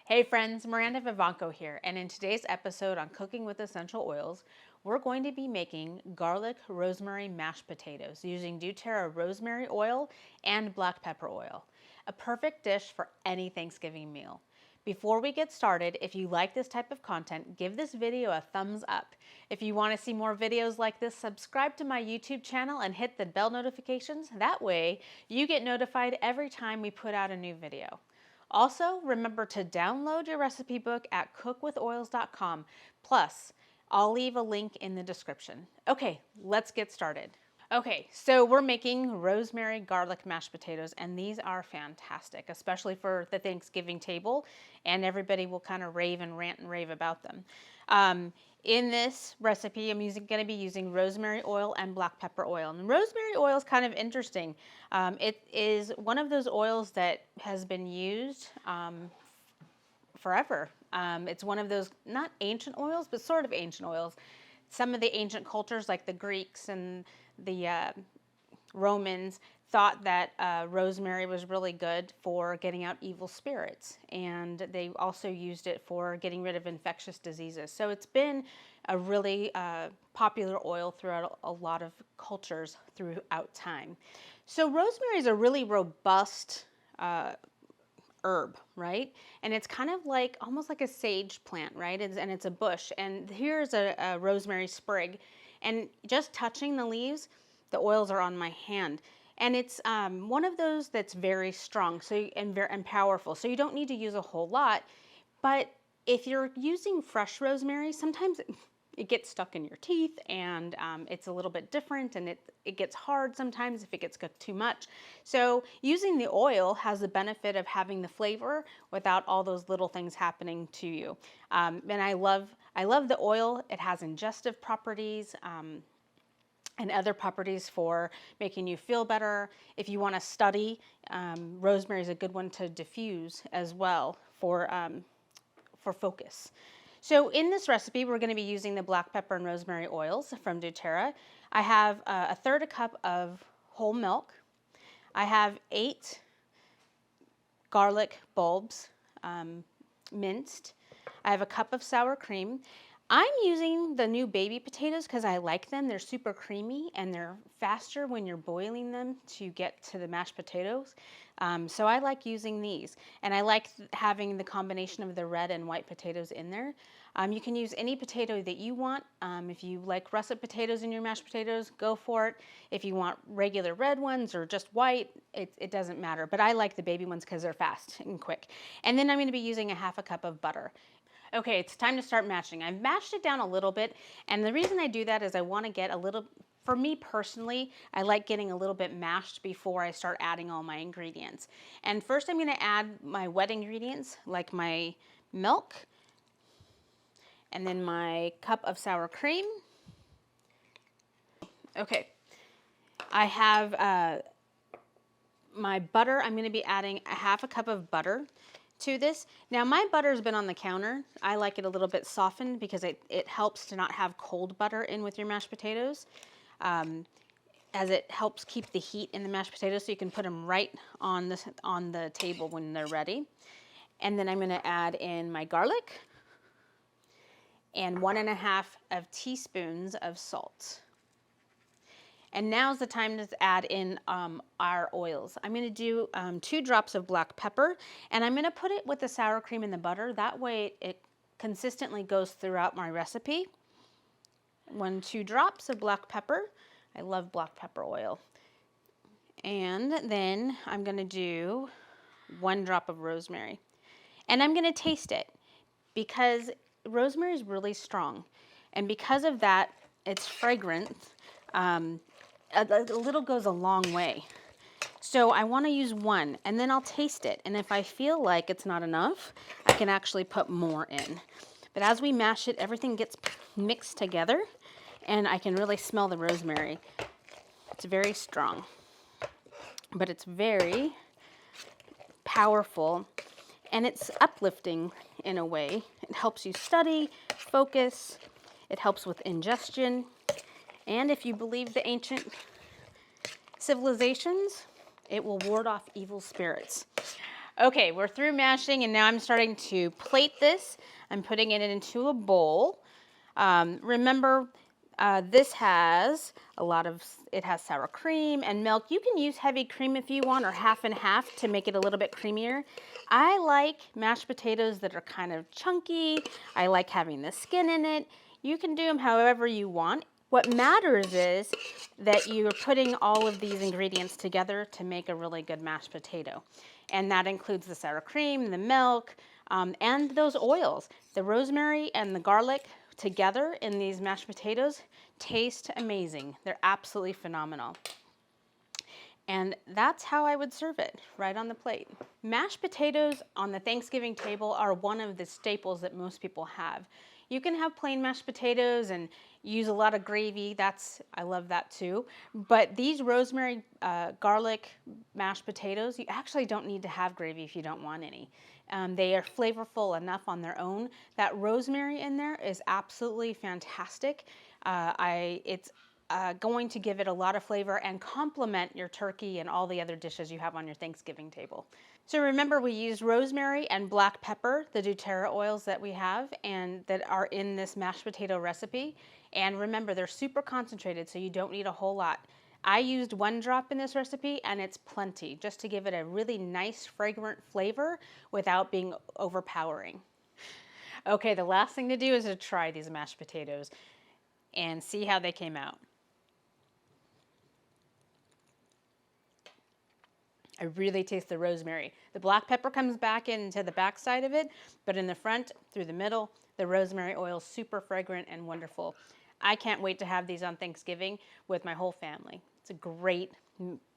Hey friends, Miranda Vivanco here, and in today's episode on Cooking with Essential Oils, we're going to be making garlic rosemary mashed potatoes using doTerra rosemary oil and black pepper oil. A perfect dish for any Thanksgiving meal. Before we get started, if you like this type of content, give this video a thumbs up. If you want to see more videos like this, subscribe to my YouTube channel and hit the bell notifications. That way, you get notified every time we put out a new video. Also, remember to download your recipe book at cookwithoils.com. Plus, I'll leave a link in the description. Okay, let's get started. Okay, so we're making rosemary garlic mashed potatoes, and these are fantastic, especially for the Thanksgiving table, and everybody will kind of rave and rant and rave about them. In this recipe, I'm going to be using rosemary oil and black pepper oil. And rosemary oil is kind of interesting. It is one of those oils that has been used forever. It's one of those, not ancient oils, but sort of ancient oils. Some of the ancient cultures, like the Greeks and the Romans, thought that rosemary was really good for getting out evil spirits, and they also used it for getting rid of infectious diseases. So it's been a really popular oil throughout a lot of cultures throughout time. So rosemary is a really robust herb, right? And it's kind of like almost like a sage plant, right? And it's a bush. And here's a rosemary sprig, and just touching the leaves, the oils are on my hand. And it's one of those that's very strong and powerful. So you don't need to use a whole lot. But if you're using fresh rosemary, sometimes it gets stuck in your teeth, and it's a little bit different, and it gets hard sometimes if it gets cooked too much. So using the oil has the benefit of having the flavor without all those little things happening to you. And I love the oil. It has ingestive properties. And other properties for making you feel better. If you want to study, rosemary is a good one to diffuse as well for focus. So in this recipe, we're going to be using the black pepper and rosemary oils from doTerra. I have a third a cup of whole milk. I have 8 garlic bulbs, minced. I have a cup of sour cream. I'm using the new baby potatoes because I like them. They're super creamy and they're faster when you're boiling them to get to the mashed potatoes. So I like using these, and I like having the combination of the red and white potatoes in there. You can use any potato that you want. If you like russet potatoes in your mashed potatoes, go for it. If you want regular red ones or just white, it doesn't matter. But I like the baby ones because they're fast and quick. And then I'm going to be using a half a cup of butter. Okay, it's time to start mashing. I've mashed it down a little bit, and the reason I do that is I want to get a little, for me personally, I like getting a little bit mashed before I start adding all my ingredients. And first I'm going to add my wet ingredients, like my milk, and then my cup of sour cream. Okay, I have my butter. I'm going to be adding a half a cup of butter to this. Now my butter's been on the counter. I like it a little bit softened because it helps to not have cold butter in with your mashed potatoes, as it helps keep the heat in the mashed potatoes, so you can put them right on the table when they're ready. And then I'm going to add in my garlic and 1.5 teaspoons of salt. And now's the time to add in our oils. I'm going to do 2 drops of black pepper, and I'm going to put it with the sour cream and the butter. That way it consistently goes throughout my recipe. 2 drops of black pepper. I love black pepper oil. And then I'm going to do 1 drop of rosemary. And I'm going to taste it because rosemary is really strong. And because of that, it's fragrant. A little goes a long way. So I want to use 1, and then I'll taste it. And if I feel like it's not enough, I can actually put more in. But as we mash it, everything gets mixed together, and I can really smell the rosemary. It's very strong, but it's very powerful, and it's uplifting in a way. It helps you study, focus. It helps with ingestion. And if you believe the ancient civilizations, it will ward off evil spirits. Okay, we're through mashing and now I'm starting to plate this. I'm putting it into a bowl. Remember, this has it has sour cream and milk. You can use heavy cream if you want, or half and half to make it a little bit creamier. I like mashed potatoes that are kind of chunky. I like having the skin in it. You can do them however you want. What matters is that you're putting all of these ingredients together to make a really good mashed potato. And that includes the sour cream, the milk, and those oils. The rosemary and the garlic together in these mashed potatoes taste amazing. They're absolutely phenomenal. And that's how I would serve it, right on the plate. Mashed potatoes on the Thanksgiving table are one of the staples that most people have. You can have plain mashed potatoes and use a lot of gravy. I love that too. But these rosemary garlic mashed potatoes, you actually don't need to have gravy if you don't want any. They are flavorful enough on their own. That rosemary in there is absolutely fantastic. It's going to give it a lot of flavor and complement your turkey and all the other dishes you have on your Thanksgiving table. So remember, we used rosemary and black pepper, the doTerra oils that we have and that are in this mashed potato recipe. And remember, they're super concentrated, so you don't need a whole lot. I used 1 drop in this recipe and it's plenty, just to give it a really nice fragrant flavor without being overpowering. Okay, the last thing to do is to try these mashed potatoes and see how they came out. I really taste the rosemary. The black pepper comes back into the back side of it, but in the front, through the middle, the rosemary oil is super fragrant and wonderful. I can't wait to have these on Thanksgiving with my whole family. It's a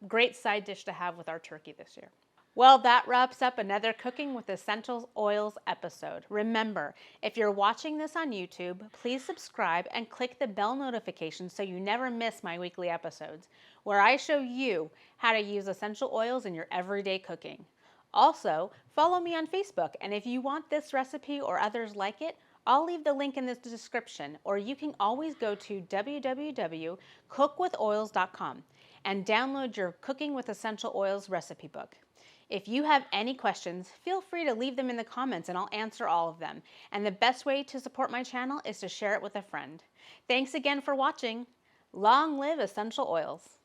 great side dish to have with our turkey this year. Well, that wraps up another Cooking with Essential Oils episode. Remember, if you're watching this on YouTube, please subscribe and click the bell notification so you never miss my weekly episodes, where I show you how to use essential oils in your everyday cooking. Also, follow me on Facebook, and if you want this recipe or others like it, I'll leave the link in the description, or you can always go to www.cookwithoils.com and download your Cooking with Essential Oils recipe book. If you have any questions, feel free to leave them in the comments and I'll answer all of them. And the best way to support my channel is to share it with a friend. Thanks again for watching. Long live essential oils.